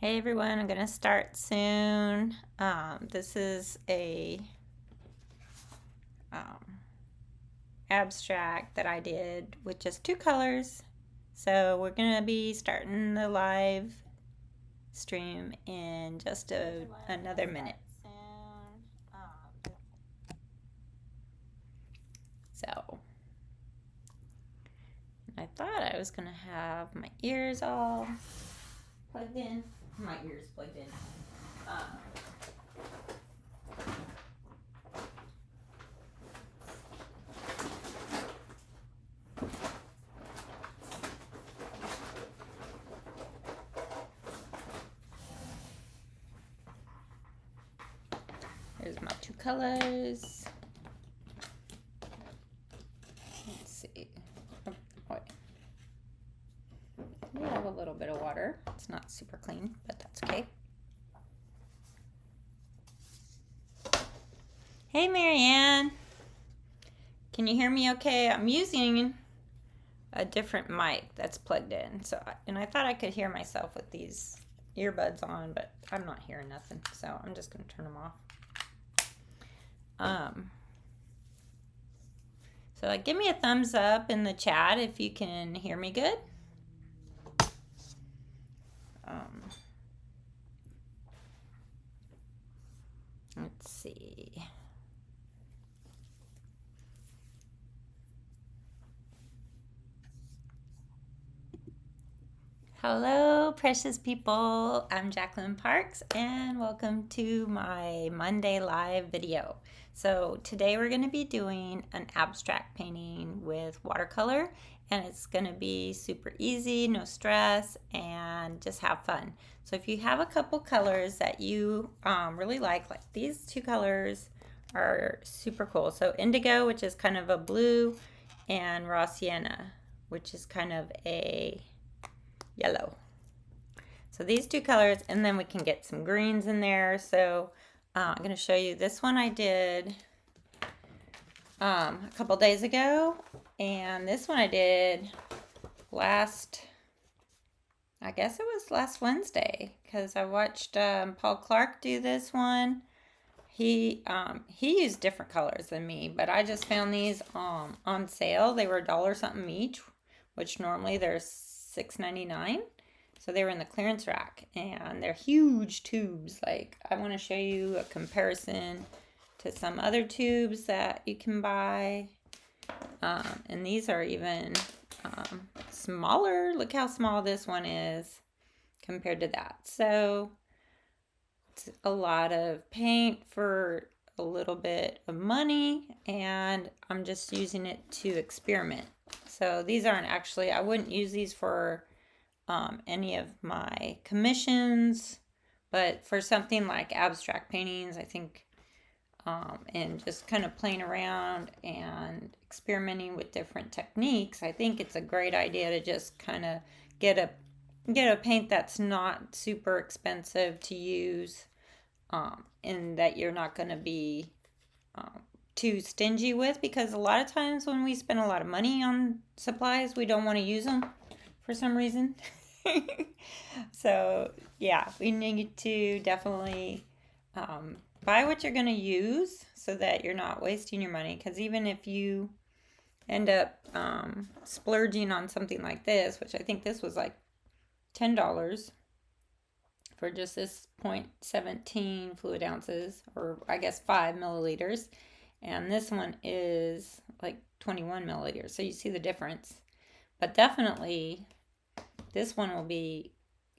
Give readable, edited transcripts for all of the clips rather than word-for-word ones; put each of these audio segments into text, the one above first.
Hey everyone, I'm gonna start soon. This is a um, abstract that I did with just 2 colors. So we're gonna be starting the live stream in just another minute. So I thought I was gonna have my ears all plugged in. My ears plugged in. Here's my 2 colors. Let's see. Oh, wait. We have a little bit of water. It's not super clean, but that's okay. Hey Marianne, can you hear me okay? I'm using a different mic that's plugged in. And I thought I could hear myself with these earbuds on, but I'm not hearing nothing. So I'm just gonna turn them off. So give me a thumbs up in the chat if you can hear me good. Let's see. Hello, precious people. I'm Jacqueline Parks, and welcome to my Monday live video. So today we're going to be doing an abstract painting with watercolor, and it's going to be super easy, no stress, and just have fun. So if you have a couple colors that you really like these 2 colors are super cool. So Indigo, which is kind of a blue, and Raw Sienna, which is kind of a yellow. So these 2 colors, and then we can get some greens in there. So I'm going to show you this one I did a couple days ago, and this one I did I guess it was last Wednesday, because I watched Paul Clark do this one. He used different colors than me, but I just found these on sale. They were $1 something each, which normally they're $6.99. So they were in the clearance rack, and they're huge tubes. I want to show you a comparison to some other tubes that you can buy. And these are even smaller. Look how small this one is compared to that. So it's a lot of paint for a little bit of money, and I'm just using it to experiment. So these aren't actually, I wouldn't use these for any of my commissions, but for something like abstract paintings, I think, and just kind of playing around and experimenting with different techniques, I think it's a great idea to just kind of get a paint that's not super expensive to use, and that you're not going to be too stingy with, because a lot of times when we spend a lot of money on supplies, we don't want to use them for some reason. So yeah, we need to definitely buy what you're going to use so that you're not wasting your money, because even if you end up splurging on something like this, which I think this was like $10 for just this 0.17 fluid ounces, or I guess 5 milliliters, and this one is like 21 milliliters, so you see the difference. But definitely this one will be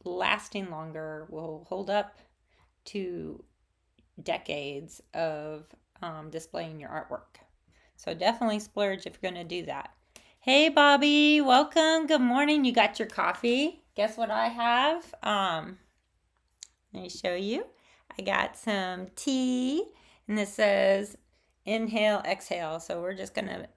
lasting longer, will hold up to decades of displaying your artwork. So definitely splurge if you're going to do that. Hey Bobby, welcome. Good morning. You got your coffee. Guess what I have? Let me show you. I got some tea, and this says inhale, exhale. So we're just going to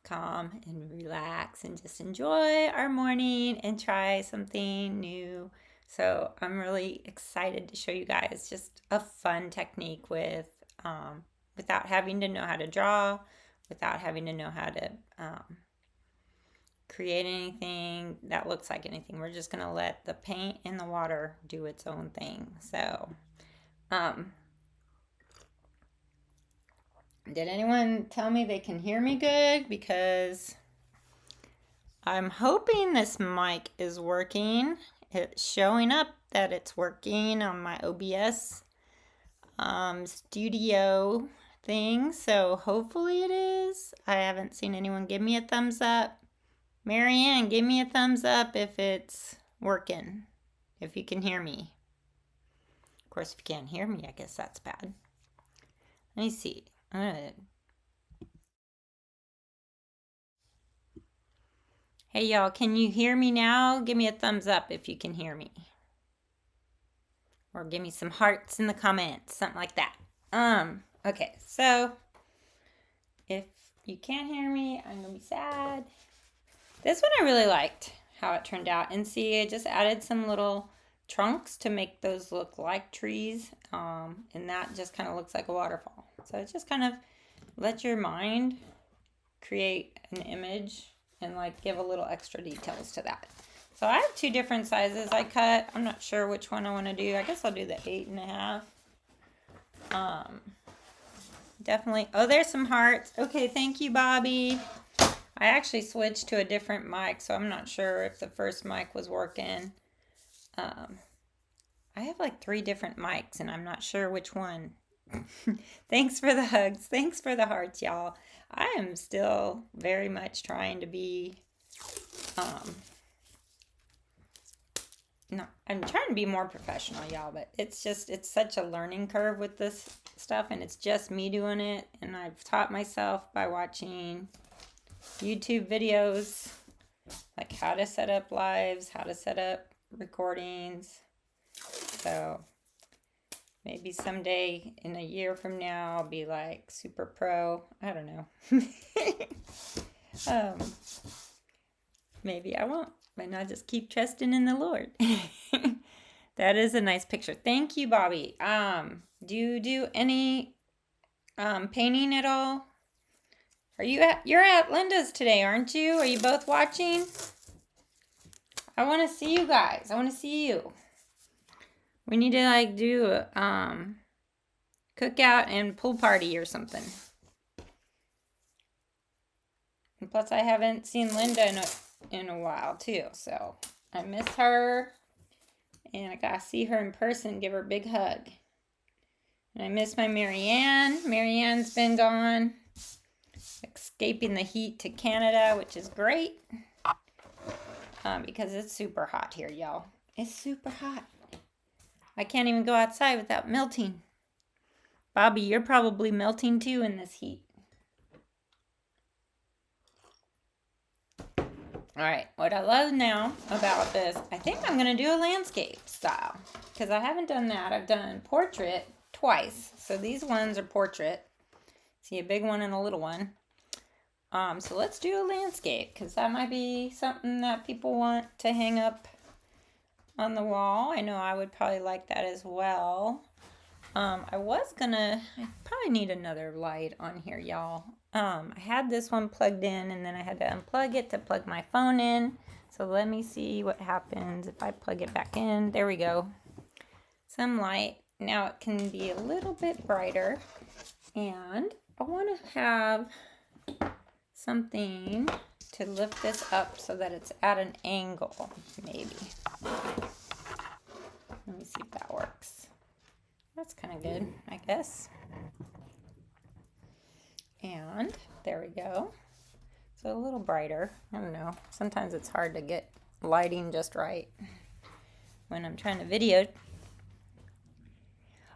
calm and relax and just enjoy our morning and try something new. So I'm really excited to show you guys just a fun technique with without having to know how to draw, without having to know how to create anything that looks like anything. We're just going to let the paint and the water do its own thing. So, did anyone tell me they can hear me good? Because I'm hoping this mic is working. It's showing up that it's working on my OBS studio thing, so hopefully it is. I haven't seen anyone give me a thumbs up. Marianne, give me a thumbs up if it's working, if you can hear me. Of course, if you can't hear me, I guess that's bad. Let me see. Hey y'all, can you hear me now? Give me a thumbs up if you can hear me. Or give me some hearts in the comments, something like that. Okay, so if you can't hear me, I'm gonna be sad. This one I really liked how it turned out. And see, I just added some little trunks to make those look like trees. And that just kind of looks like a waterfall. So it's just kind of let your mind create an image and like give a little extra details to that. So I have two different sizes I cut. I'm not sure which one I want to do. I guess I'll do the 8.5. Definitely. Oh, there's some hearts. Okay, thank you, Bobby. I actually switched to a different mic, so I'm not sure if the first mic was working. I have like 3 different mics, and I'm not sure which one. Thanks for the hugs. Thanks for the hearts, y'all. I am still very much trying to be, no, I'm trying to be more professional, y'all, but it's such a learning curve with this stuff, and it's just me doing it, and I've taught myself by watching YouTube videos, like how to set up lives, how to set up recordings. So maybe someday in a year from now, I'll be like super pro. I don't know. Maybe I won't. And I'll just keep trusting in the Lord. That is a nice picture. Thank you, Bobby. Do you do any painting at all? You're at Linda's today, aren't you? Are you both watching? I want to see you guys. I want to see you. We need to like do a cookout and pool party or something. And plus, I haven't seen Linda in a while too, so I miss her, and I gotta see her in person, give her a big hug. And I miss my Marianne. Marianne's been gone, escaping the heat to Canada, which is great, because it's super hot here, y'all. It's super hot. I can't even go outside without melting. Bobby, you're probably melting too in this heat. All right, what I love now about this, I think I'm going to do a landscape style, because I haven't done that. I've done portrait twice. So these ones are portrait. See, a big one and a little one. So let's do a landscape, because that might be something that people want to hang up on the wall. I know I would probably like that as well. I probably need another light on here, y'all. I had this one plugged in, and then I had to unplug it to plug my phone in. So let me see what happens if I plug it back in. There we go. Some light. Now it can be a little bit brighter. And I want to have something to lift this up so that it's at an angle, maybe. Let me see if that works. That's kind of good, I guess. And there we go. So a little brighter. I don't know. Sometimes it's hard to get lighting just right when I'm trying to video.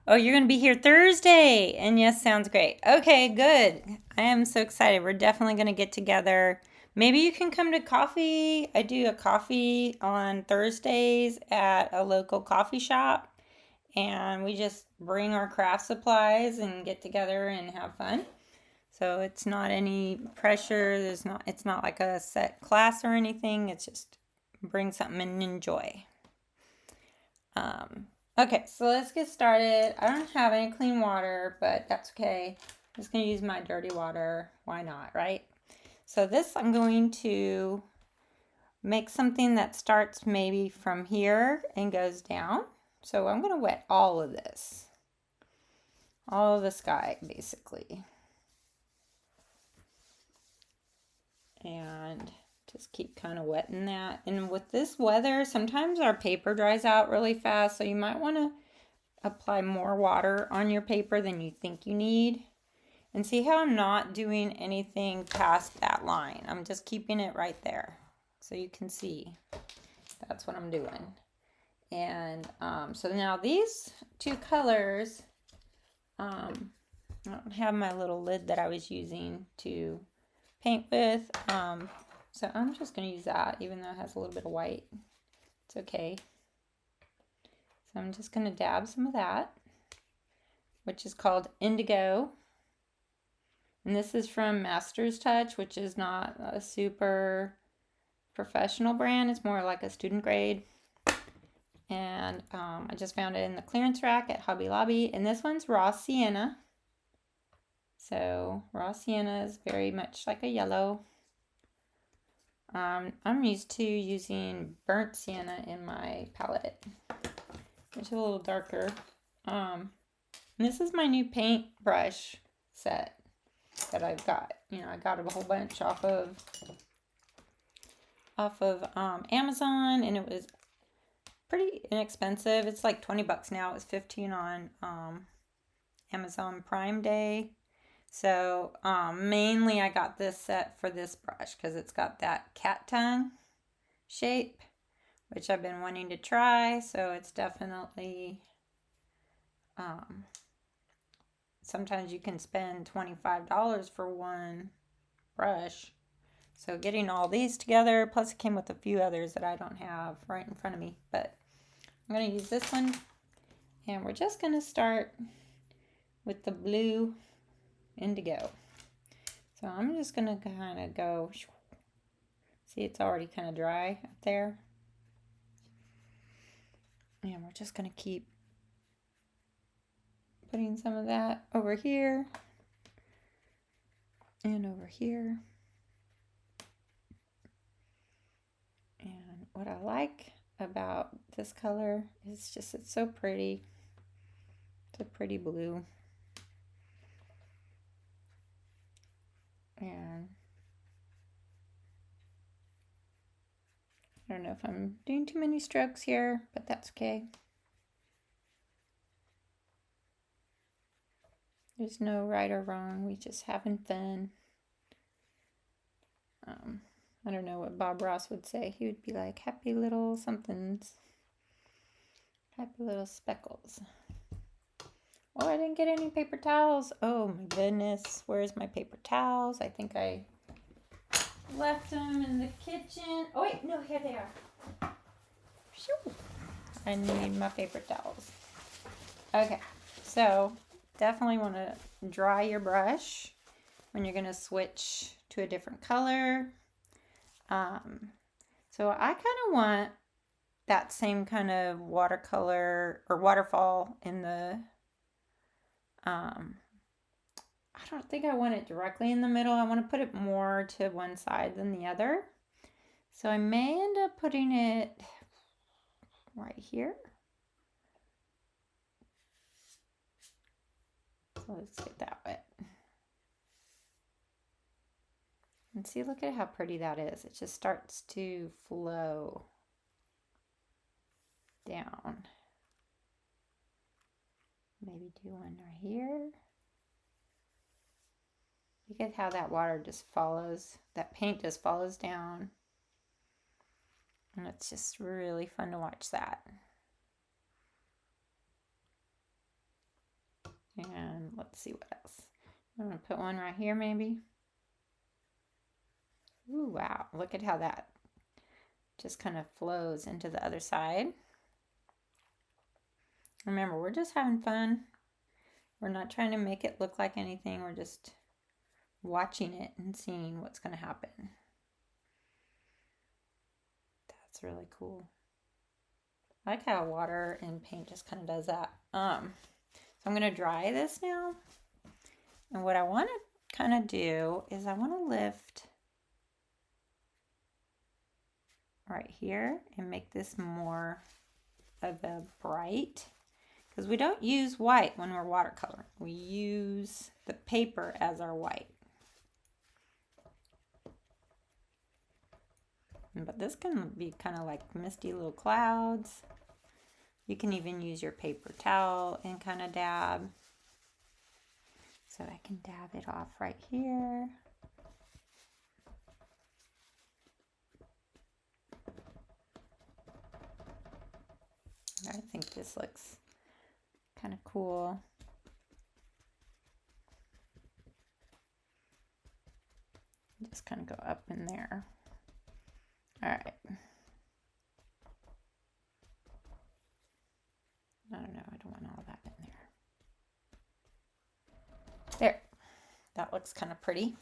Oh, you're going to be here Thursday. And yes, sounds great. Okay, good. I am so excited. We're definitely going to get together. Maybe you can come to coffee. I do a coffee on Thursdays at a local coffee shop. And we just bring our craft supplies and get together and have fun. So it's not any pressure. It's not like a set class or anything. It's just bring something and enjoy. Okay, so let's get started. I don't have any clean water, but that's okay. I'm just going to use my dirty water. Why not, right? So this I'm going to make something that starts maybe from here and goes down. So I'm going to wet all of this. All of the sky, basically. And just keep kind of wetting that. And with this weather, sometimes our paper dries out really fast, so you might want to apply more water on your paper than you think you need. And see how I'm not doing anything past that line. I'm just keeping it right there. So you can see that's what I'm doing. And so now these two colors, I don't have my little lid that I was using to paint with. So I'm just going to use that, even though it has a little bit of white. It's okay. So I'm just going to dab some of that, which is called Indigo. And this is from Master's Touch, which is not a super professional brand. It's more like a student grade. And I just found it in the clearance rack at Hobby Lobby. And this one's Raw Sienna. So Raw Sienna is very much like a yellow. I'm used to using burnt sienna in my palette, which is a little darker. This is my new paint brush set that I've got. You know, I got a whole bunch off of Amazon, and it was pretty inexpensive. It's like 20 bucks now. It was 15 on Amazon Prime Day. So mainly I got this set for this brush because it's got that cat tongue shape, which I've been wanting to try. So it's definitely, sometimes you can spend $25 for one brush. So getting all these together, plus it came with a few others that I don't have right in front of me. But I'm going to use this one. And we're just going to start with the blue Indigo. So I'm just going to kind of go, see it's already kind of dry up there. And we're just going to keep putting some of that over here and over here. And what I like about this color is just it's so pretty. It's a pretty blue. And I don't know if I'm doing too many strokes here, but that's okay. There's no right or wrong. We just having fun. I don't know what Bob Ross would say. He would be like, happy little somethings. Happy little speckles. Oh, I didn't get any paper towels. Oh my goodness. Where's my paper towels? I think I left them in the kitchen. Oh wait, no, here they are. Phew. I need my paper towels. Okay, so definitely want to dry your brush when you're going to switch to a different color. So I kind of want that same kind of watercolor or waterfall in the, I don't think I want it directly in the middle. I want to put it more to one side than the other. So I may end up putting it right here. So let's get that wet. And see, look at how pretty that is. It just starts to flow down. Maybe do one right here. Look at how that water just follows, that paint just follows down. And it's just really fun to watch that. And let's see what else. I'm going to put one right here maybe. Ooh, wow. Look at how that just kind of flows into the other side. Remember, we're just having fun. We're not trying to make it look like anything. We're just watching it and seeing what's going to happen. That's really cool. I like how water and paint just kind of does that. So I'm going to dry this now. And what I want to kind of do is I want to lift right here and make this more of a bright, because we don't use white when we're watercoloring. We use the paper as our white. But this can be kind of like misty little clouds. You can even use your paper towel and kind of dab. So I can dab it off right here. I think this looks kind of cool. Just kind of go up in there. All right. I don't know, I don't want all that in there. There, that looks kind of pretty.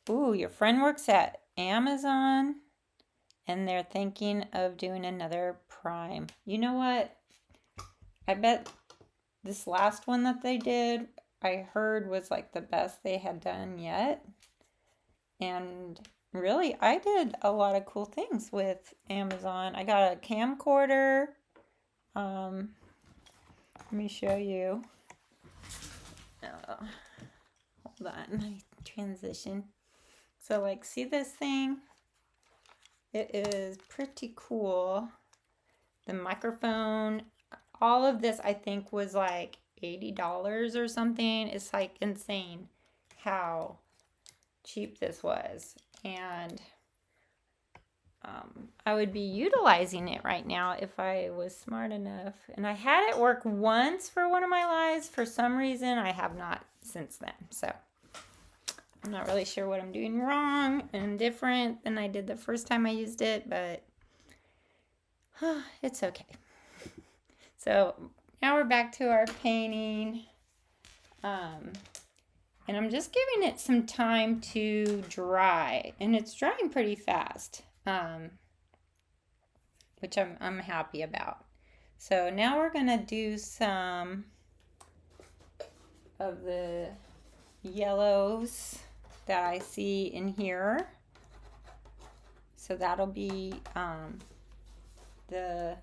Ooh, your friend works at Amazon and they're thinking of doing another Prime. You know what? I bet this last one that they did, I heard was like the best they had done yet. And really, I did a lot of cool things with Amazon. I got a camcorder. Let me show you. Hold on, my transition. So like, see this thing? It is pretty cool. The microphone, all of this I think was like $80 or something. It's like insane how cheap this was. And I would be utilizing it right now if I was smart enough. And I had it work once for one of my lives. For some reason, I have not since then. So I'm not really sure what I'm doing wrong and different than I did the first time I used it, but it's okay. So now we're back to our painting. And I'm just giving it some time to dry, and it's drying pretty fast, which I'm happy about. So now we're gonna do some of the yellows that I see in here. So that'll be the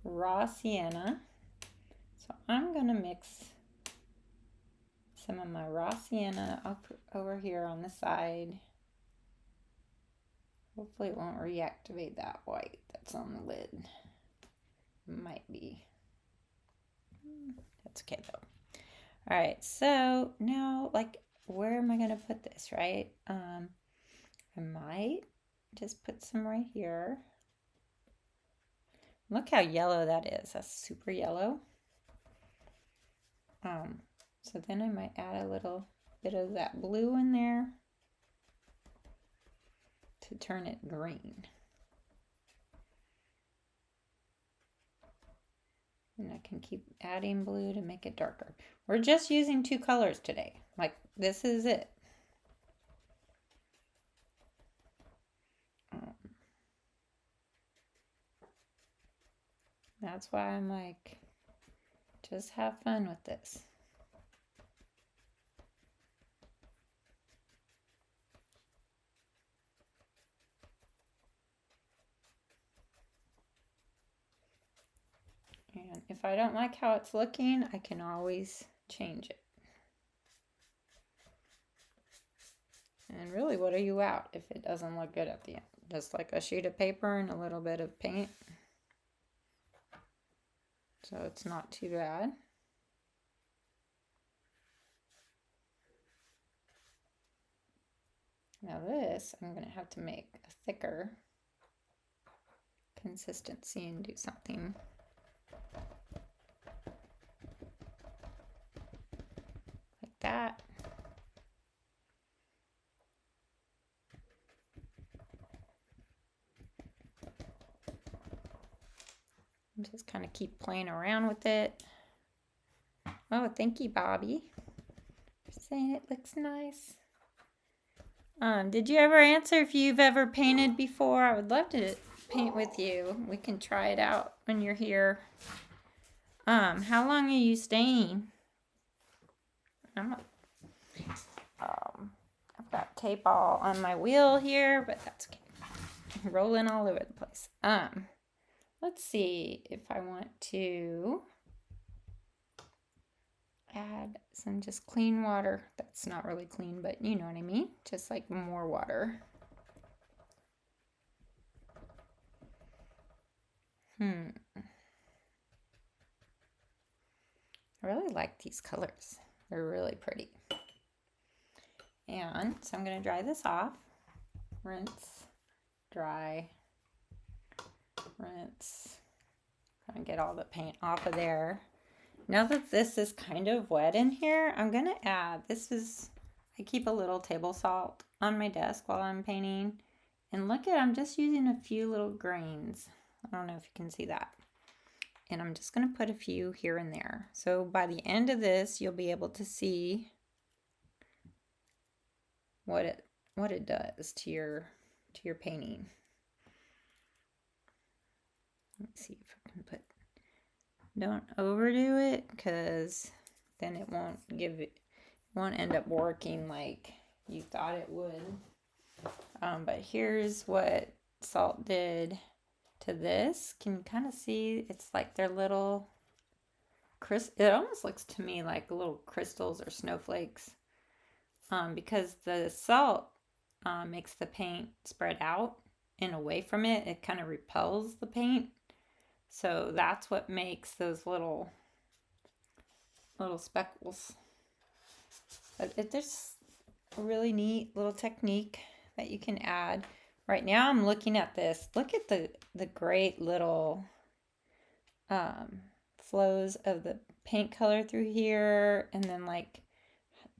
raw sienna. So I'm gonna mix some of my raw sienna up over here on the side. Hopefully it won't reactivate that white that's on the lid. Might be. That's okay though. All right, so now like, where am I gonna put this, right? I might just put some right here. Look how yellow that is. That's super yellow. So then I might add a little bit of that blue in there to turn it green. And I can keep adding blue to make it darker. We're just using 2 colors today. Like, this is it. That's why I'm like, just have fun with this. And if I don't like how it's looking, I can always change it. And really, what are you out if it doesn't look good at the end? Just like a sheet of paper and a little bit of paint. So it's not too bad. Now this, I'm going to have to make a thicker consistency and do something like that. And just kind of keep playing around with it. Oh, thank you, Bobby, for saying it looks nice. Did you ever answer if you've ever painted before? I would love to paint with you. We can try it out when you're here. How long are you staying? I've got tape all on my wheel here, but that's okay. Rolling all over the place. Let's see if I want to add some just clean water. That's not really clean, but you know what I mean. Just like more water. I really like these colors. They're really pretty. And so I'm going to dry this off. Rinse, dry, rinse. Try and get all the paint off of there. Now that this is kind of wet in here, I'm going to add, I keep a little table salt on my desk while I'm painting. And look at, I'm just using a few little grains. I don't know if you can see that. And I'm just going to put a few here and there. So by the end of this, you'll be able to see what it does to your painting. Let's see if I can put, don't overdo it, because then it won't end up working like you thought it would. But here's what salt did to this. Can you kind of see? It's like they're little it almost looks to me like little crystals or snowflakes. Because the salt makes the paint spread out and away from it. It kind of repels the paint. So that's what makes those little speckles. But there's a really neat little technique that you can add. Right now I'm looking at this. Look at the great little flows of the paint color through here, and then like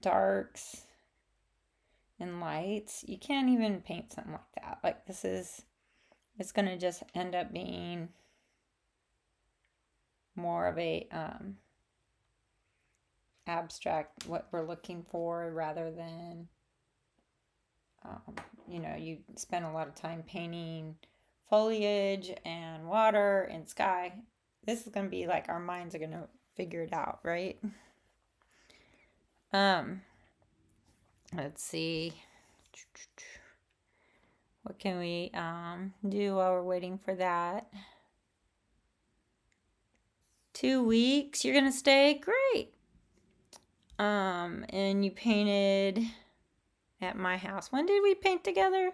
darks and lights. You can't even paint something like that. Like it's gonna just end up being more of a abstract, what we're looking for, rather than you spend a lot of time painting foliage and water and sky. This is gonna be like our minds are gonna figure it out, right? Let's see. What can we do while we're waiting for that? 2 weeks. You're gonna stay? Great. And you painted at my house. When did we paint together?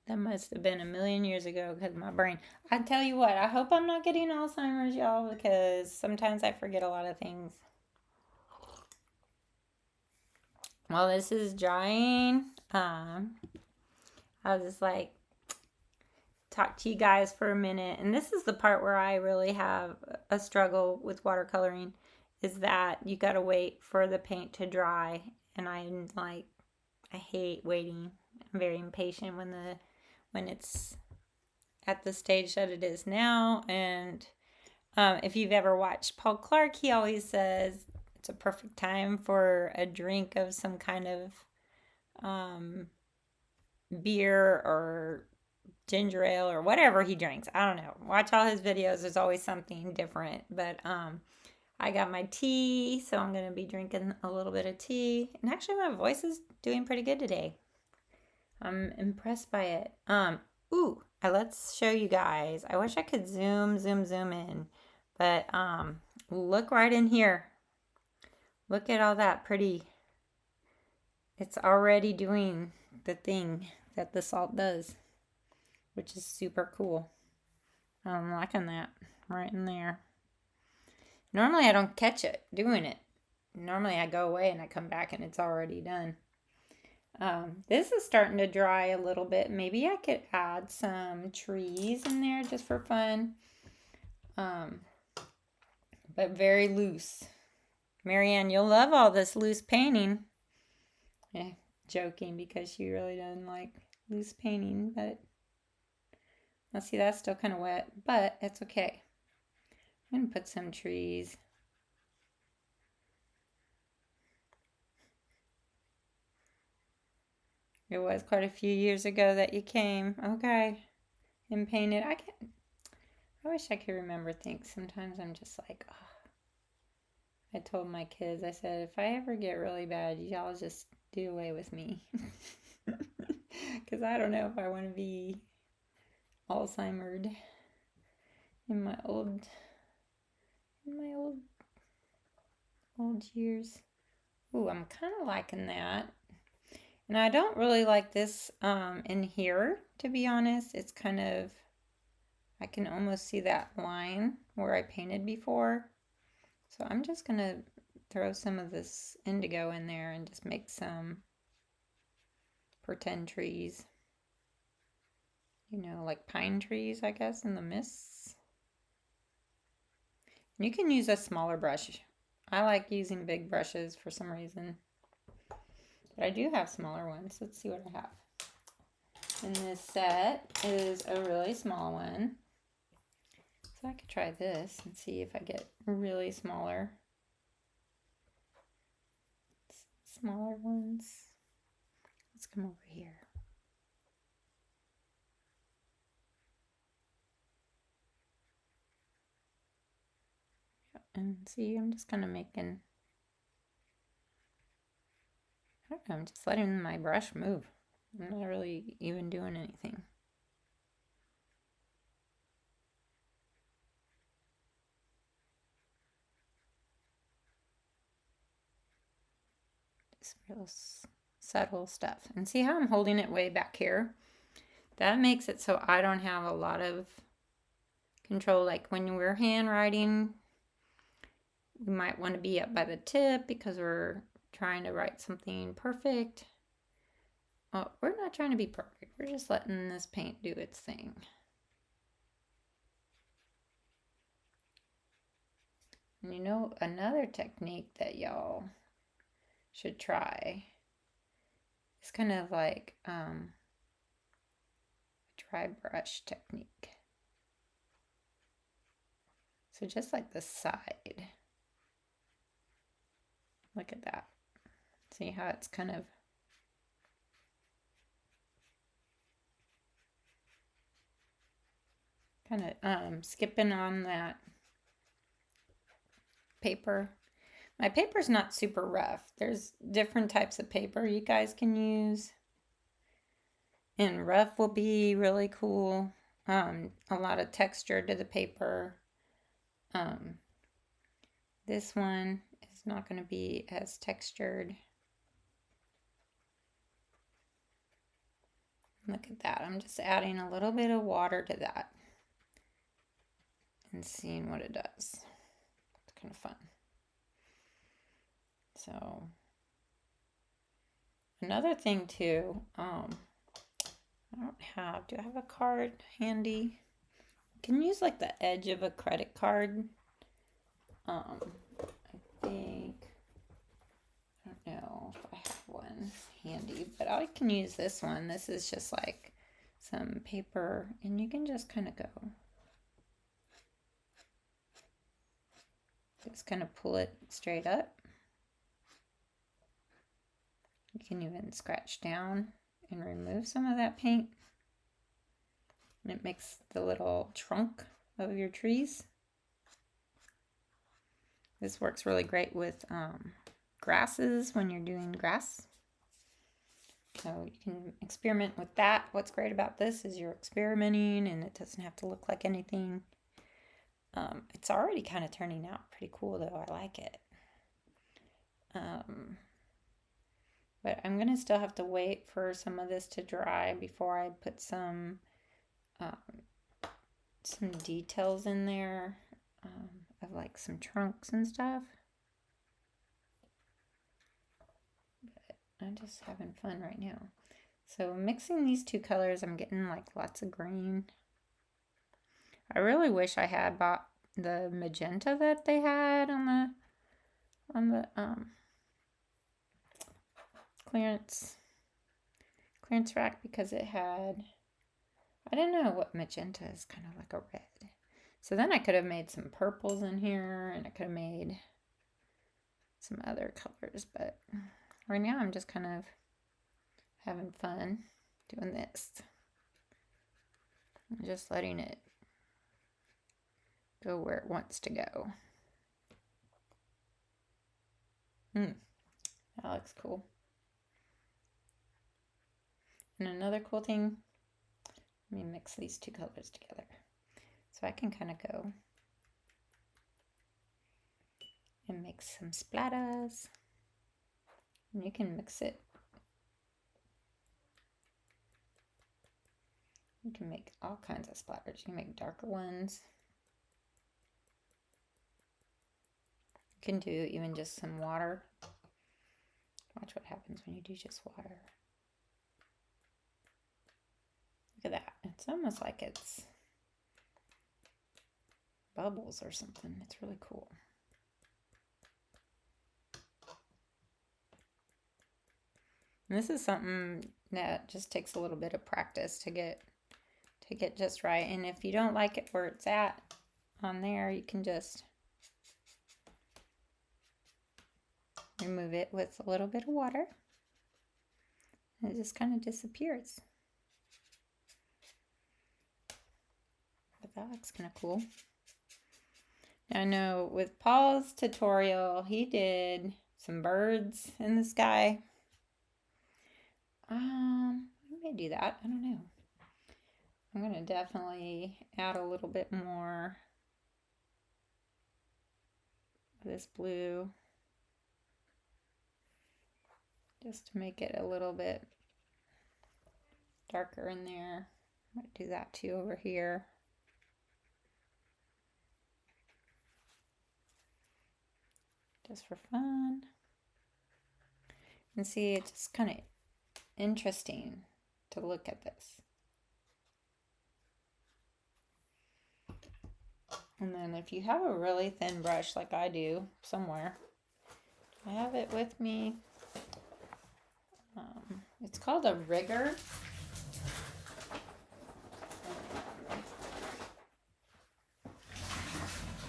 That must have been a million years ago, because my brain. I tell you what, I hope I'm not getting Alzheimer's, y'all, because sometimes I forget a lot of things. While this is drying, I'll just like talk to you guys for a minute. And this is the part where I really have a struggle with watercoloring, is that you got to wait for the paint to dry. And I hate waiting. I'm very impatient when it's at the stage that it is now. And if you've ever watched Paul Clark, he always says it's a perfect time for a drink of some kind of beer or ginger ale or whatever he drinks. I don't know. Watch all his videos. There's always something different. But I got my tea, so I'm going to be drinking a little bit of tea. And actually, my voice is doing pretty good today. I'm impressed by it. Let's show you guys. I wish I could zoom in. But look right in here. Look at all that pretty. It's already doing the thing that the salt does, which is super cool. I'm liking that right in there. Normally I don't catch it doing it. Normally I go away and I come back and it's already done. This is starting to dry a little bit. Maybe I could add some trees in there just for fun. But very loose. Marianne, you'll love all this loose painting. Yeah, joking, because she really doesn't like loose painting, but let's see, that's still kind of wet, but it's okay. I'm going to put some trees. It was quite a few years ago that you came. Okay. And painted. I wish I could remember things. Sometimes I'm just like, oh, I told my kids, I said, if I ever get really bad, y'all just do away with me. Because I don't know if I want to be Alzheimer'd in my old years. Ooh, I'm kind of liking that. And I don't really like this in here, to be honest. It's kind of, I can almost see that line where I painted before. So I'm just going to throw some of this indigo in there and just make some pretend trees. You know, like pine trees, I guess, in the mists. And you can use a smaller brush. I like using big brushes for some reason. But I do have smaller ones. Let's see what I have. And this set is a really small one. So I could try this and see if I get really smaller ones. Let's come over here. And see, I'm just kind of making, I don't know, I'm just letting my brush move. I'm not really even doing anything. Just real subtle stuff. And see how I'm holding it way back here? That makes it so I don't have a lot of control. Like when we're handwriting, we might want to be up by the tip because we're trying to write something perfect. Oh, we're not trying to be perfect. We're just letting this paint do its thing. And you know, another technique that y'all should try is kind of like a dry brush technique. So just like the side. Look at that. See how it's kind of skipping on that paper. My paper's not super rough. There's different types of paper you guys can use. And rough will be really cool. A lot of texture to the paper. This one is not going to be as textured. Look at that. I'm just adding a little bit of water to that and seeing what it does. It's kind of fun. So another thing too, do I have a card handy? You can use like the edge of a credit card. I think, I don't know if I have one handy, but I can use this one. This is just like some paper, and you can just kind of go. Just kind of pull it straight up. You can even scratch down and remove some of that paint. And it makes the little trunk of your trees. This works really great with grasses when you're doing grass. So you can experiment with that. What's great about this is you're experimenting and it doesn't have to look like anything. It's already kind of turning out pretty cool though. I like it. But I'm going to still have to wait for some of this to dry before I put some details in there of like some trunks and stuff. But I'm just having fun right now. So mixing these two colors, I'm getting like lots of green. I really wish I had bought the magenta that they had on the clearance rack, because it had, I don't know what magenta is, kind of like a red. So then I could have made some purples in here, and I could have made some other colors, but right now I'm just kind of having fun doing this. I'm just letting it go where it wants to go. That looks cool. And another cool thing, let me mix these two colors together. So I can kind of go and make some splatters. And you can mix it. You can make all kinds of splatters. You can make darker ones. You can do even just some water. Watch what happens when you do just water. Look at that. It's almost like it's bubbles or something. It's really cool. And this is something that just takes a little bit of practice to get just right. And if you don't like it where it's at on there, you can just remove it with a little bit of water. And it just kind of disappears. But that looks kind of cool. Now I know with Paul's tutorial, he did some birds in the sky. I may do that. I don't know. I'm going to definitely add a little bit more of this blue just to make it a little bit darker in there. I might do that too over here. Just for fun. And see, it's just kind of interesting to look at this. And then if you have a really thin brush like I do somewhere, I have it with me. It's called a rigger.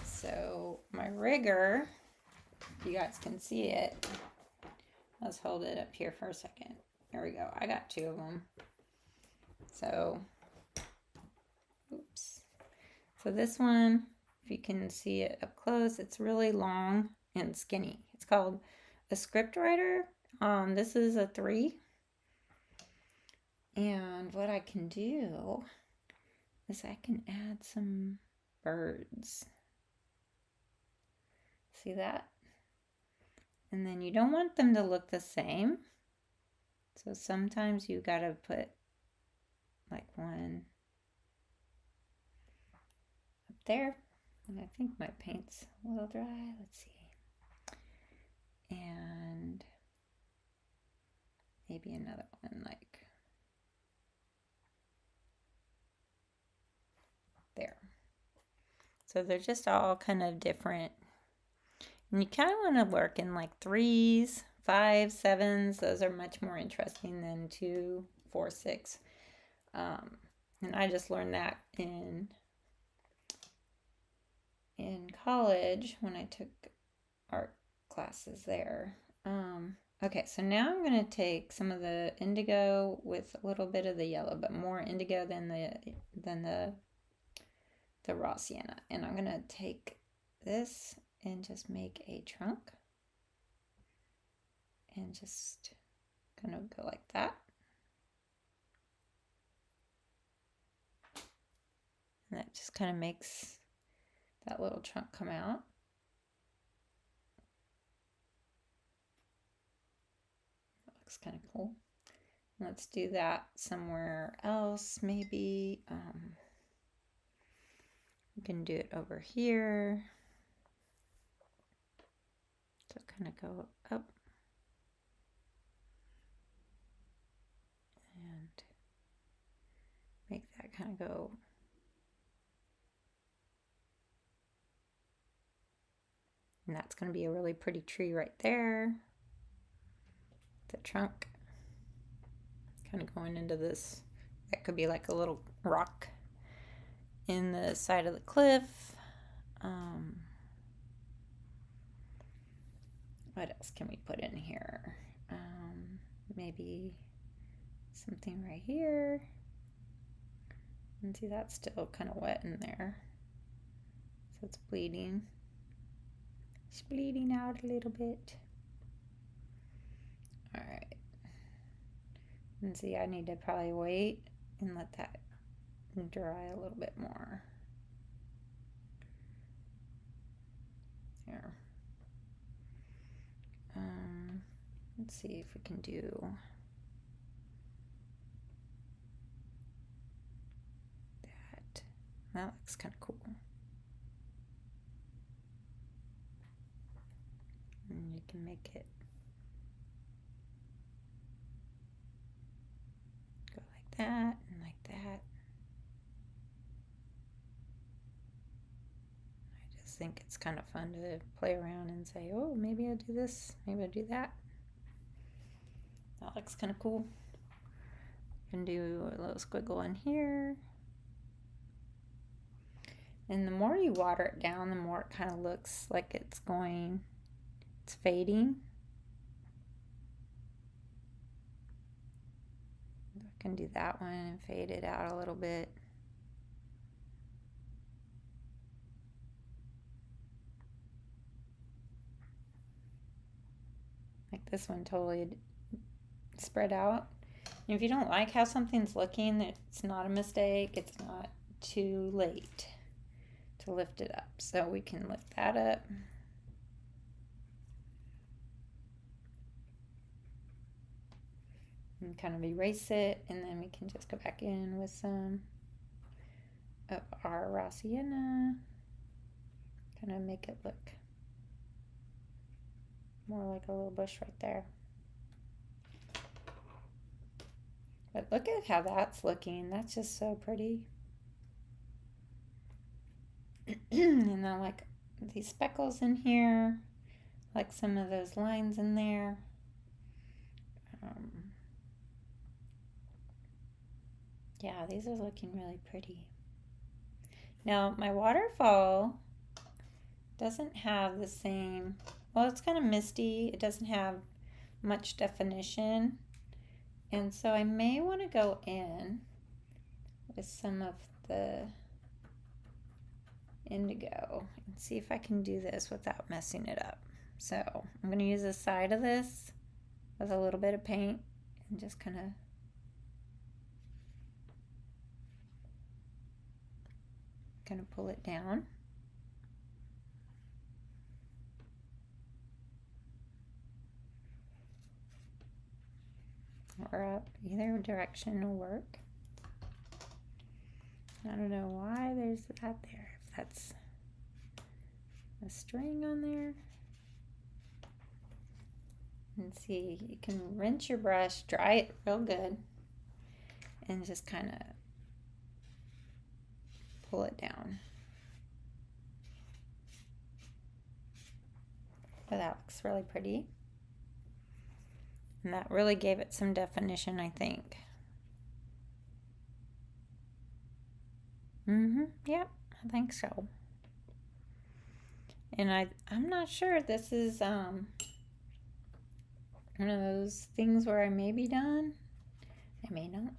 So my rigger, if you guys can see it, let's hold it up here for a second. There we go. I got two of them. So, oops. So this one, if you can see it up close, it's really long and skinny. It's called a script writer. This is a 3. And what I can do is I can add some birds. See that? And then you don't want them to look the same. So sometimes you gotta put like one up there. And I think my paint's a little dry. Let's see. And maybe another one like there. So they're just all kind of different. And you kind of want to work in like 3s, 5s, 7s. Those are much more interesting than 2, 4, 6. And I just learned that in college when I took art classes there. Okay, so now I'm going to take some of the indigo with a little bit of the yellow, but more indigo than the raw sienna. And I'm going to take this and just make a trunk. And just kind of go like that. And that just kind of makes that little trunk come out. That looks kind of cool. Let's do that somewhere else, maybe. You can do it over here. So kind of go up. And make that kind of go. And that's going to be a really pretty tree right there. The trunk kind of going into this. That could be like a little rock in the side of the cliff. What else can we put in here? Maybe something right here. And see, that's still kind of wet in there. So it's bleeding. It's bleeding out a little bit. All right. And see, I need to probably wait and let that dry a little bit more. Here. Let's see if we can do that. That looks kind of cool. And you can make it go like that and like that. I just think it's kind of fun to play around and say, oh, maybe I'll do this, maybe I'll do that. That looks kind of cool. You can do a little squiggle in here. And the more you water it down, the more it kind of looks like it's fading. I can do that one and fade it out a little bit. Like this one totally spread out. And if you don't like how something's looking, it's not a mistake. It's not too late to lift it up. So we can lift that up. And kind of erase it, and then we can just go back in with some of our raw sienna. Kind of make it look more like a little bush right there. But look at how that's looking. That's just so pretty. And I like these speckles in here, like some of those lines in there. Yeah, these are looking really pretty. Now, my waterfall doesn't have the same, well, it's kind of misty. It doesn't have much definition. And so I may want to go in with some of the indigo and see if I can do this without messing it up. So I'm going to use the side of this with a little bit of paint and just kind of pull it down. Or up, either direction will work. I don't know why there's that there. If that's a string on there. And see, you can rinse your brush, dry it real good, and just kind of pull it down. So that looks really pretty. And that really gave it some definition, I think. Yep, I think so. And I'm not sure if this is one of those things where I may be done. I may not.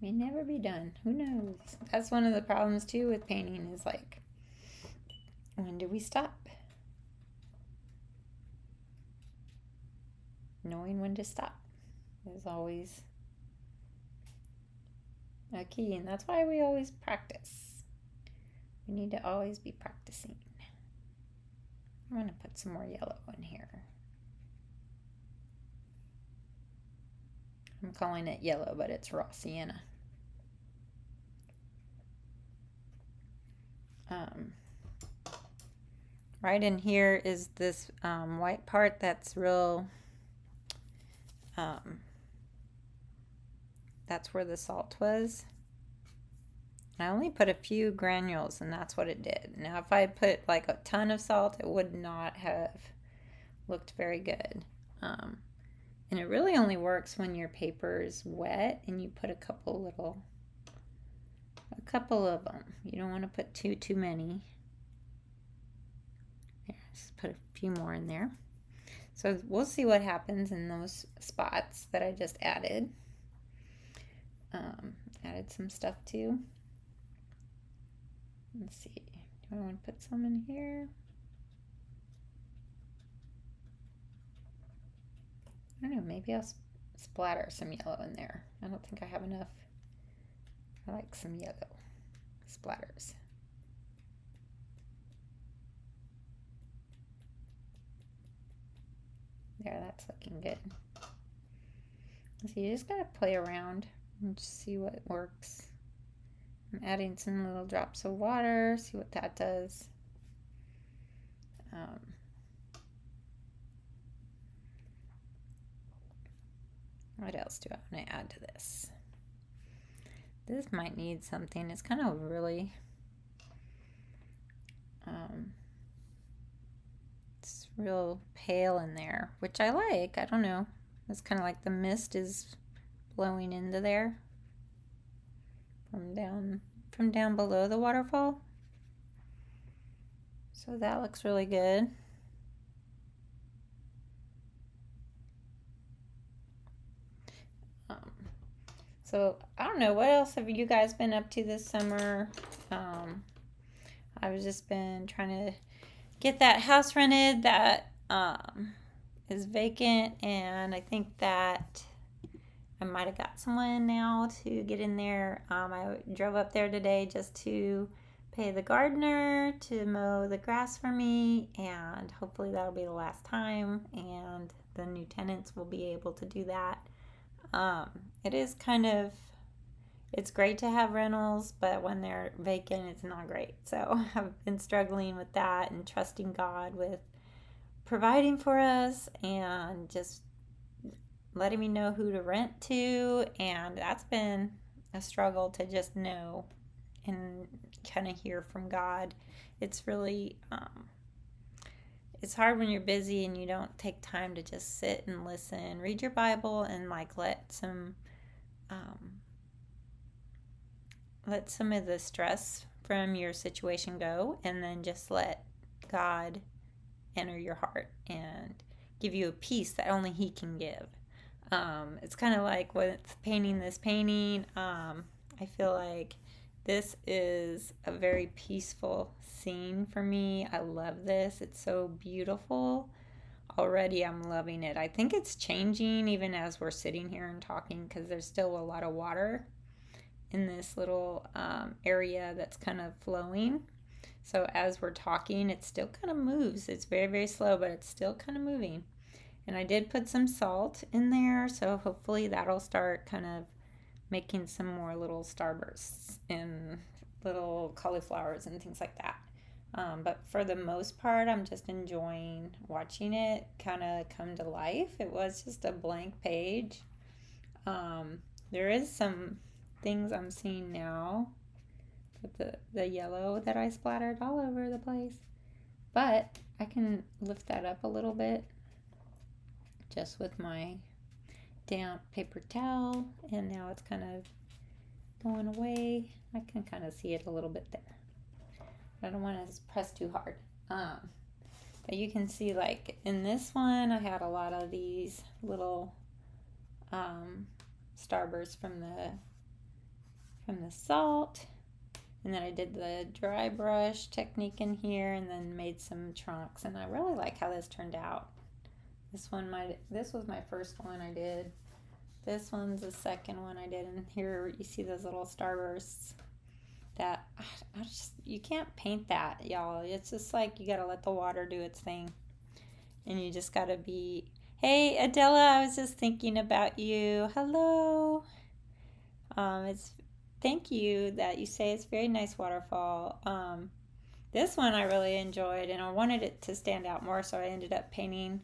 May never be done. Who knows? That's one of the problems too with painting is like, when do we stop? Knowing when to stop is always a key, and that's why we always practice. We need to always be practicing. I'm going to put some more yellow in here. I'm calling it yellow, but it's raw sienna. Right in here is this white part that's real, that's where the salt was. I only put a few granules and that's what it did. Now if I put like a ton of salt, it would not have looked very good. And it really only works when your paper is wet and you put a couple of them. You don't want to put too many. There, just put a few more in there. So we'll see what happens in those spots that I just added. Added some stuff too. Let's see. Do I want to put some in here? I don't know, maybe I'll splatter some yellow in there. I don't think I have enough. I like some yellow splatters. There, that's looking good. So you just gotta play around and just see what works. I'm adding some little drops of water, see what that does. What else do I want to add to this? This might need something. It's kind of really, it's real pale in there, which I like. I don't know. It's kind of like the mist is blowing into there from down below the waterfall. So that looks really good. So I don't know, what else have you guys been up to this summer? I've just been trying to get that house rented that is vacant, and I think that I might have got someone now to get in there. I drove up there today just to pay the gardener to mow the grass for me, and hopefully that'll be the last time, and the new tenants will be able to do that. It is kind of, it's great to have rentals, but when they're vacant, it's not great. So I've been struggling with that and trusting God with providing for us and just letting me know who to rent to. And that's been a struggle to just know and kind of hear from God. It's really, it's hard when you're busy and you don't take time to just sit and listen, read your Bible, and like let some of the stress from your situation go, and then just let God enter your heart and give you a peace that only He can give. It's kind of like with painting this painting. I feel like this is a very peaceful scene for me. I love this. It's so beautiful. Already I'm loving it. I think it's changing even as we're sitting here and talking, because there's still a lot of water in this little area that's kind of flowing. So as we're talking, it still kind of moves. It's very, very slow, but it's still kind of moving. And I did put some salt in there, so hopefully that'll start kind of making some more little starbursts and little cauliflowers and things like that. But for the most part, I'm just enjoying watching it kind of come to life. It was just a blank page. There is some things I'm seeing now with the yellow that I splattered all over the place. But I can lift that up a little bit just with my damp paper towel, and now it's kind of going away. I can kind of see it a little bit there. I don't want to press too hard. But you can see, like in this one, I had a lot of these little starbursts from the salt, and then I did the dry brush technique in here, and then made some trunks. And I really like how this turned out. This was my first one I did. This one's the second one I did, and here you see those little starbursts. That you can't paint that, y'all. It's just like you gotta let the water do its thing, and you just gotta be. Hey, Adela, I was just thinking about you. Hello. Thank you that you say it's very nice waterfall. This one I really enjoyed, and I wanted it to stand out more, so I ended up painting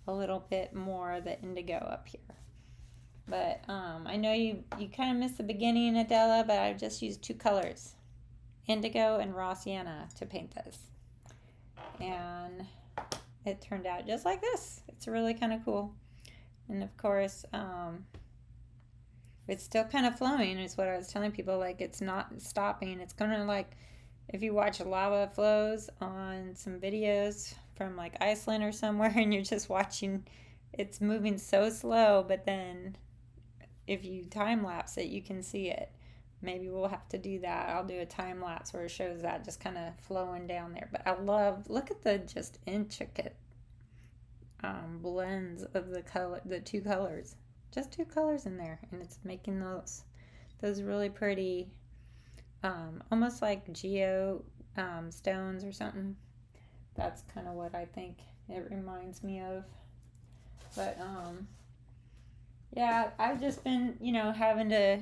a little bit more of the indigo up here. But I know you kind of missed the beginning, Adela, but I just used 2 colors, Indigo and Raw Sienna, to paint this. And it turned out just like this. It's really kind of cool. And of course, it's still kind of flowing, is what I was telling people. Like, it's not stopping. It's going to, like, if you watch lava flows on some videos from like Iceland or somewhere, and you're just watching, it's moving so slow, but then if you time lapse it, you can see it. Maybe we'll have to do that. I'll do a time lapse where it shows that just kind of flowing down there. But I love, look at the just intricate blends of the two colors, just two colors in there, and it's making those really pretty, almost like geo stones or something. That's kind of what I think it reminds me of. But yeah, I've just been, having to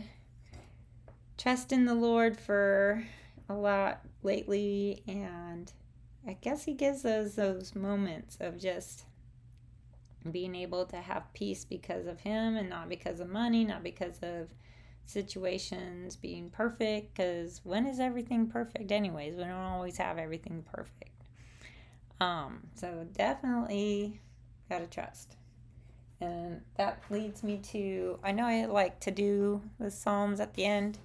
trust in the Lord for a lot lately, and I guess He gives those moments of just being able to have peace because of Him and not because of money, not because of situations being perfect, because when is everything perfect anyways? We don't always have everything perfect. So definitely gotta trust. And that leads me to, I know I like to do the Psalms at the end.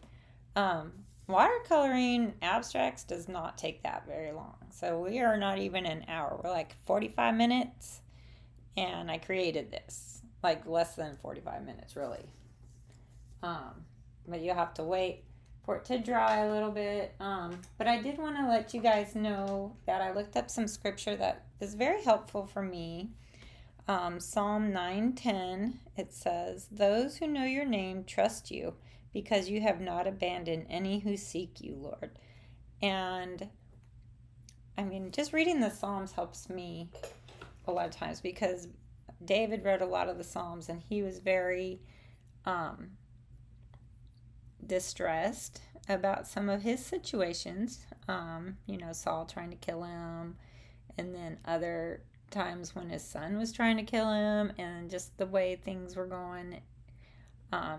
Watercoloring abstracts does not take that very long. So we are not even an hour. We're like 45 minutes. And I created this. Like less than 45 minutes, really. But you'll have to wait for it to dry a little bit. But I did want to let you guys know that I looked up some scripture that is very helpful for me. Psalm 9:10, it says, "Those who know your name trust you, because you have not abandoned any who seek you, Lord." And I mean, just reading the Psalms helps me a lot of times, because David wrote a lot of the Psalms, and he was very distressed about some of his situations. Saul trying to kill him, and then other times when his son was trying to kill him, and just the way things were going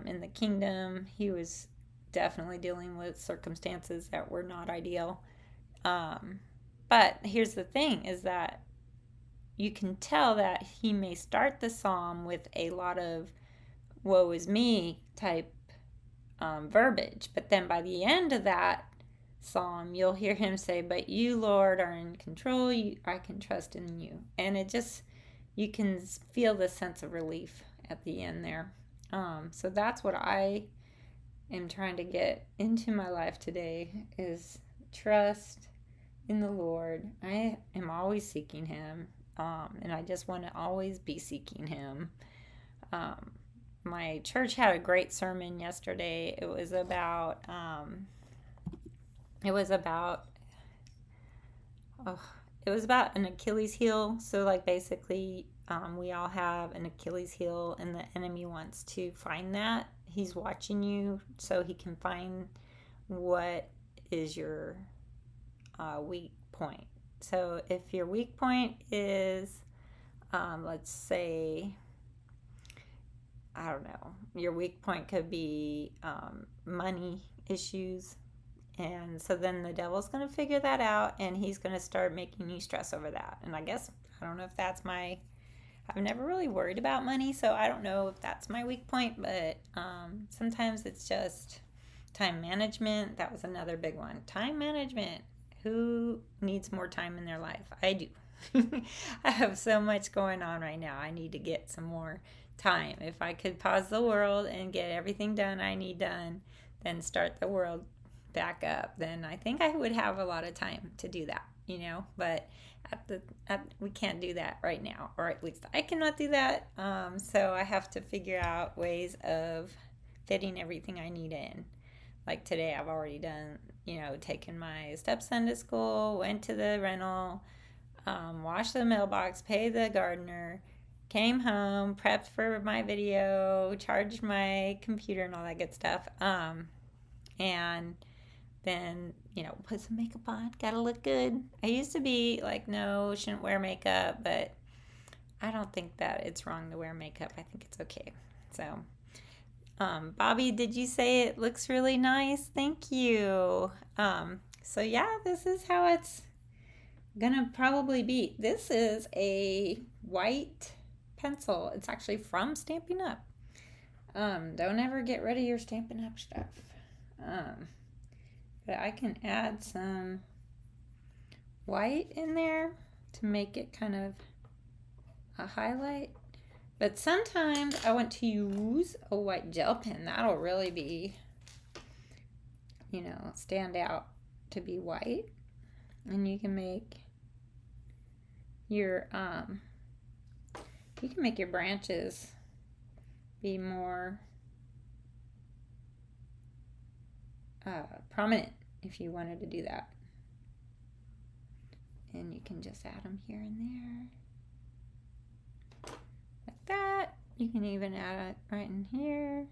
in the kingdom. He was definitely dealing with circumstances that were not ideal. But here's the thing, is that you can tell that he may start the psalm with a lot of woe is me type verbiage, but then by the end of that psalm, you'll hear him say, "But you, Lord, are in control. I can trust in you." And it just, you can feel the sense of relief at the end there. So that's what I am trying to get into my life today, is trust in the Lord. I am always seeking Him, and I just want to always be seeking Him. My church had a great sermon yesterday. It was about an Achilles heel. So like basically, we all have an Achilles heel, and the enemy wants to find that. He's watching you so he can find what is your weak point. So if your weak point is, let's say, I don't know, your weak point could be money issues. And so then the devil's going to figure that out, and he's going to start making you stress over that. And I guess, I don't know if that's I've never really worried about money, so I don't know if that's my weak point, but sometimes it's just time management. That was another big one. Time management. Who needs more time in their life? I do. I have so much going on right now. I need to get some more time. If I could pause the world and get everything done I need done, then start the world back up, then I think I would have a lot of time to do that, but we can't do that right now, or at least I cannot do that. So I have to figure out ways of fitting everything I need in. Like today, I've already done, taken my stepson to school, went to the rental, washed the mailbox, paid the gardener, came home, prepped for my video, charged my computer and all that good stuff. And then, put some makeup on, gotta look good. I used to be like, no, shouldn't wear makeup, but I don't think that it's wrong to wear makeup. I think it's okay. So, Bobby, did you say it looks really nice? Thank you. So yeah, this is how it's gonna probably be. This is a white pencil. It's actually from Stampin' Up. Don't ever get rid of your Stampin' Up stuff. But I can add some white in there to make it kind of a highlight. But sometimes I want to use a white gel pen. That'll really be, stand out to be white. And you can make your You can make your branches be more prominent if you wanted to do that. And you can just add them here and there. Like that. You can even add it right in here.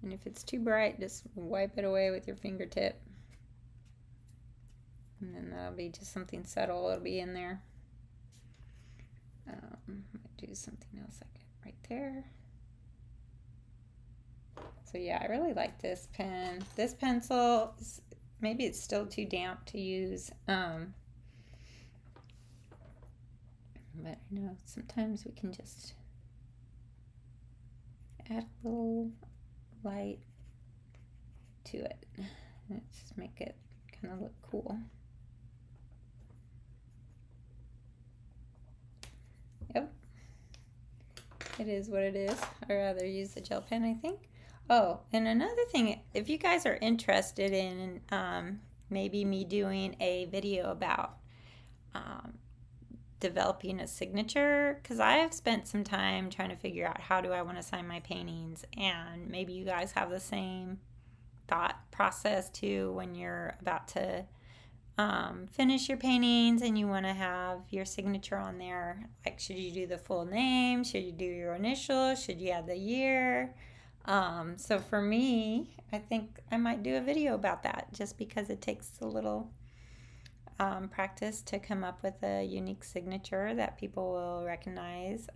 And if it's too bright, just wipe it away with your fingertip. And then that'll be just something subtle. It'll be in there. Might do something else like it right there. So yeah, I really like this pen. This pencil, maybe it's still too damp to use. But I know sometimes we can just add a little light to it. And just make it kind of look cool. Yep. It is what it is. I'd rather use the gel pen, I think. Oh, and another thing, if you guys are interested in maybe me doing a video about developing a signature, because I have spent some time trying to figure out how do I want to sign my paintings, and maybe you guys have the same thought process too when you're about to finish your paintings and you want to have your signature on there. Like, should you do the full name? Should you do your initials? Should you add the year? So for me, I think I might do a video about that, just because it takes a little practice to come up with a unique signature that people will recognize.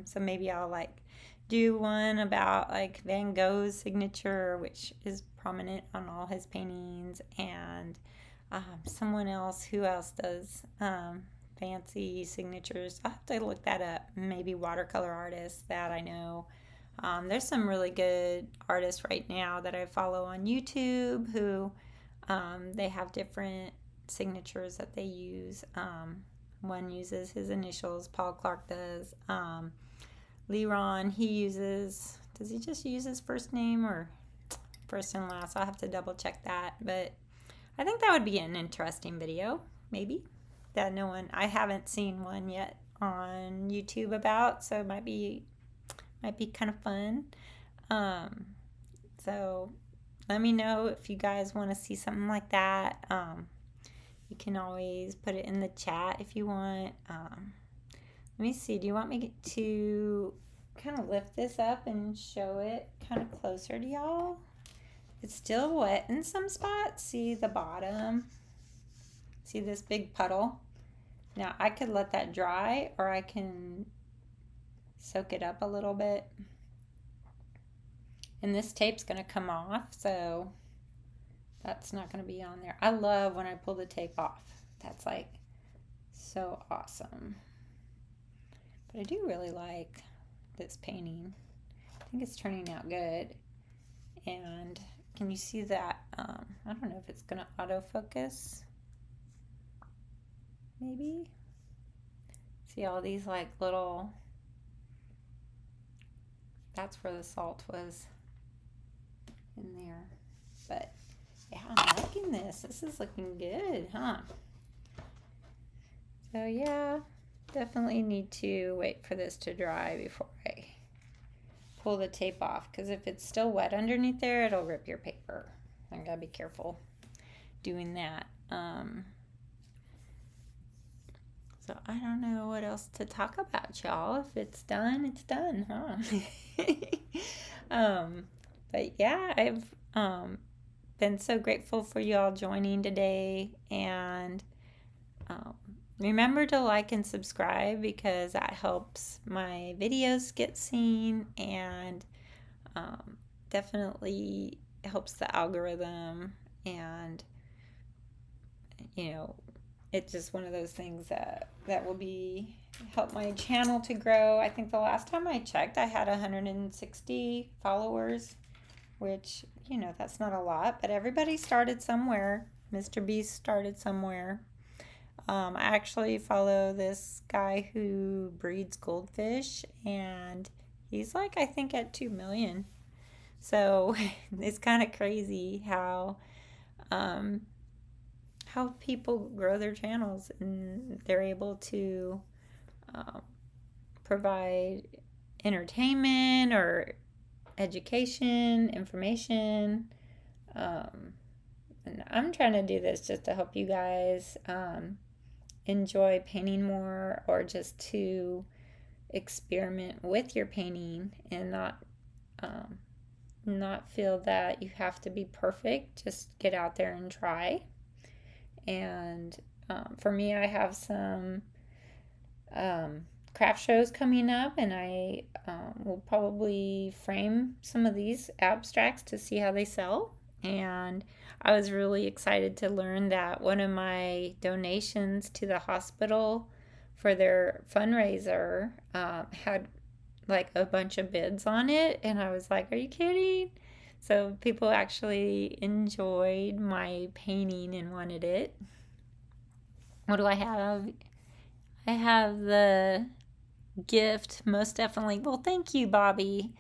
So maybe I'll like do one about like Van Gogh's signature, which is prominent on all his paintings, and someone else, who else does fancy signatures. I'll have to look that up. Maybe watercolor artists that I know. There's some really good artists right now that I follow on YouTube who they have different signatures that they use. One uses his initials, Paul Clark does. Leron, he uses, does he just use his first name or first and last? I'll have to double check that, but I think that would be an interesting video, maybe, that I haven't seen one yet on YouTube about, so it might be kind of fun. So let me know if you guys want to see something like that. You can always put it in the chat if you want. Let me see, do you want me to kind of lift this up and show it kind of closer to y'all? It's still wet in some spots. See the bottom? See this big puddle? Now I could let that dry, or I can soak it up a little bit. And this tape's gonna come off, so that's not gonna be on there. I love when I pull the tape off. That's like so awesome. But I do really like this painting. I think it's turning out good. And can you see that? I don't know if it's gonna autofocus. Maybe. See all these like little, that's where the salt was in there. But yeah, I'm liking this. This is looking good, huh? So yeah, definitely need to wait for this to dry before I pull the tape off, because if it's still wet underneath there, it'll rip your paper. I gotta be careful doing that. So I don't know what else to talk about, y'all. If it's done, it's done, huh? But yeah, I've been so grateful for y'all joining today, and remember to like and subscribe, because that helps my videos get seen, and definitely helps the algorithm, and you know, it's just one of those things that will help my channel to grow. I think the last time I checked, I had 160 followers, which, you know, that's not a lot, but everybody started somewhere. Mr. Beast started somewhere. I actually follow this guy who breeds goldfish, and he's like, I think at 2 million. So it's kind of crazy how how people grow their channels and they're able to um, provide entertainment or education, information. Um, and I'm trying to do this just to help you guys enjoy painting more, or just to experiment with your painting and um, not feel that you have to be perfect. Just get out there and try. And for me, I have some craft shows coming up, and I will probably frame some of these abstracts to see how they sell. And I was really excited to learn that one of my donations to the hospital for their fundraiser had like a bunch of bids on it. And I was like, are you kidding? So people actually enjoyed my painting and wanted it. What do I have? I have the gift, most definitely. Well, thank you, Bobby.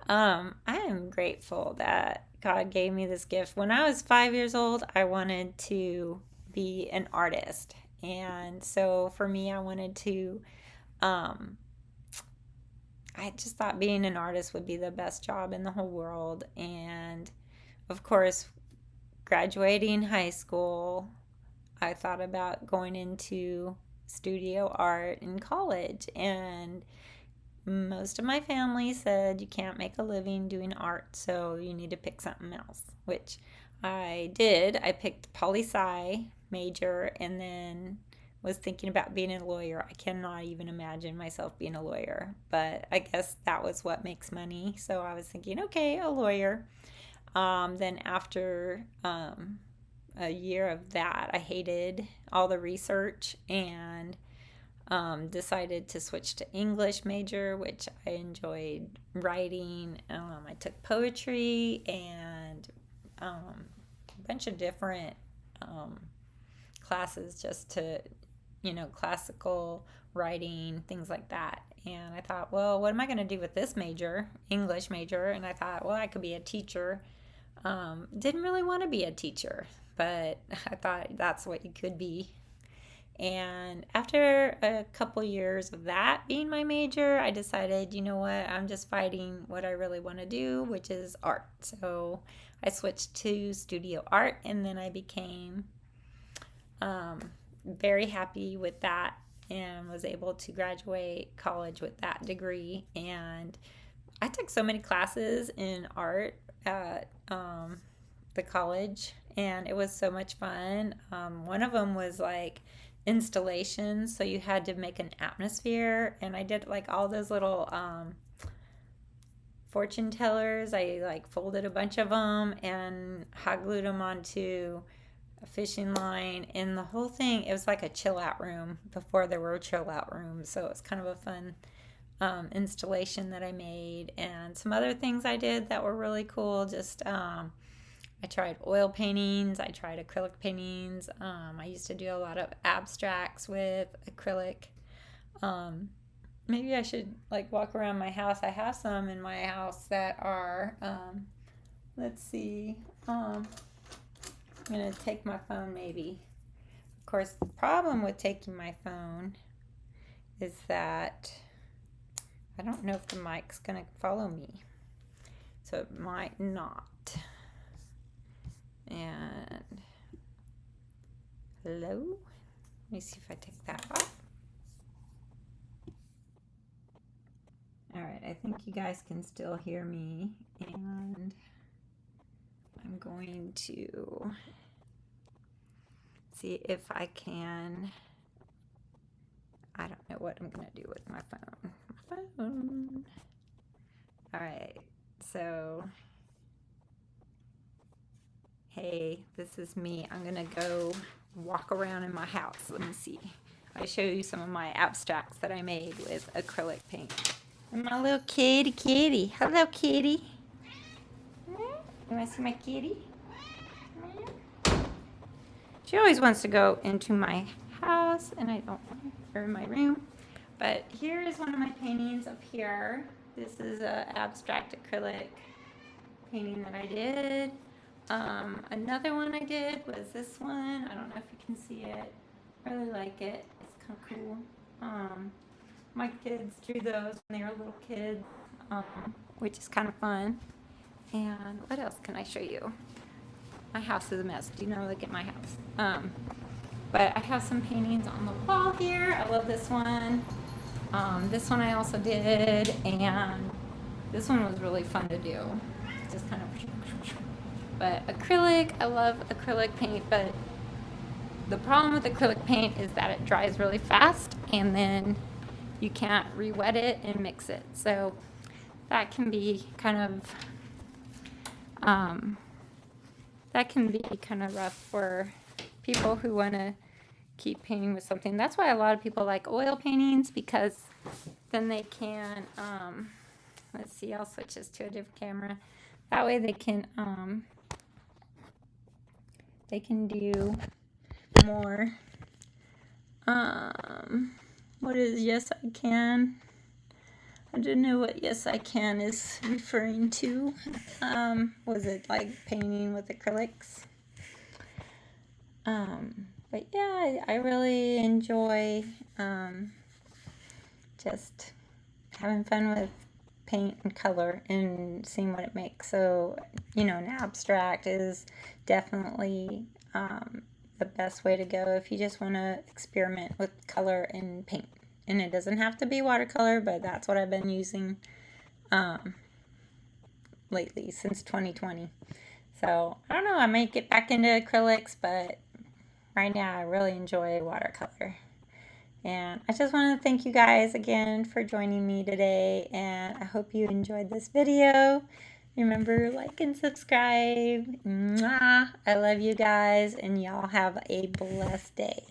I am grateful that God gave me this gift. When I was 5 years old, I wanted to be an artist. And so for me, um, I just thought being an artist would be the best job in the whole world. And of course, graduating high school, I thought about going into studio art in college. And most of my family said you can't make a living doing art, so you need to pick something else, which I did. I picked poli-sci major and then was thinking about being a lawyer. I cannot even imagine myself being a lawyer, but I guess that was what makes money. So I was thinking, okay, a lawyer. Then after a year of that, I hated all the research and decided to switch to English major, which I enjoyed writing. I took poetry and a bunch of different classes just to, classical writing, things like that. And I thought, well, what am I going to do with this major, English major? And I thought, well, I could be a teacher. Didn't really want to be a teacher, but I thought that's what you could be. And after a couple years of that being my major, I decided, you know what, I'm just fighting what I really want to do, which is art. So I switched to studio art, and then I became very happy with that and was able to graduate college with that degree. And I took so many classes in art at the college, and it was so much fun. One of them was like installations, so you had to make an atmosphere, and I did like all those little fortune tellers. I like folded a bunch of them and hot glued them onto a fishing line, and the whole thing, it was like a chill out room before there were chill out rooms. So it was kind of a fun installation that I made. And some other things I did that were really cool. Just I tried oil paintings, I tried acrylic paintings. I used to do a lot of abstracts with acrylic. Maybe I should like walk around my house. I have some in my house that are let's see. I'm going to take my phone maybe. Of course, the problem with taking my phone is that I don't know if the mic's going to follow me. So it might not. And hello? Let me see if I take that off. All right, I think you guys can still hear me, and I'm going to see if I can. I don't know what I'm going to do with my phone. All right, so hey, this is me. I'm going to go walk around in my house. Let me see. I show you some of my abstracts that I made with acrylic paint. And my little kitty. Hello, kitty. You want to see my kitty? She always wants to go into my house, and I don't want her in my room. But here is one of my paintings up here. This is an abstract acrylic painting that I did. Another one I did was this one. I don't know if you can see it. I really like it. It's kind of cool. My kids drew those when they were little kids, which is kind of fun. And what else can I show you? My house is a mess. Do you know, look at my house. But I have some paintings on the wall here. I love this one. This one I also did, and this one was really fun to do. Just kind of, but acrylic, I love acrylic paint, but the problem with acrylic paint is that it dries really fast, and then you can't re-wet it and mix it. So that can be kind of rough for people who want to keep painting with something. That's why a lot of people like oil paintings, because then they can let's see, I'll switch this to a different camera. That way they can do more what is yes I can? I didn't know what yes I can is referring to. Was it like painting with acrylics? But yeah, I really enjoy just having fun with paint and color and seeing what it makes. So, you know, an abstract is definitely the best way to go if you just want to experiment with color and paint. And it doesn't have to be watercolor, but that's what I've been using lately since 2020. So I don't know, I might get back into acrylics, but right now I really enjoy watercolor. And I just want to thank you guys again for joining me today, and I hope you enjoyed this video. Remember, like and subscribe. Mwah! I love you guys, and y'all have a blessed day.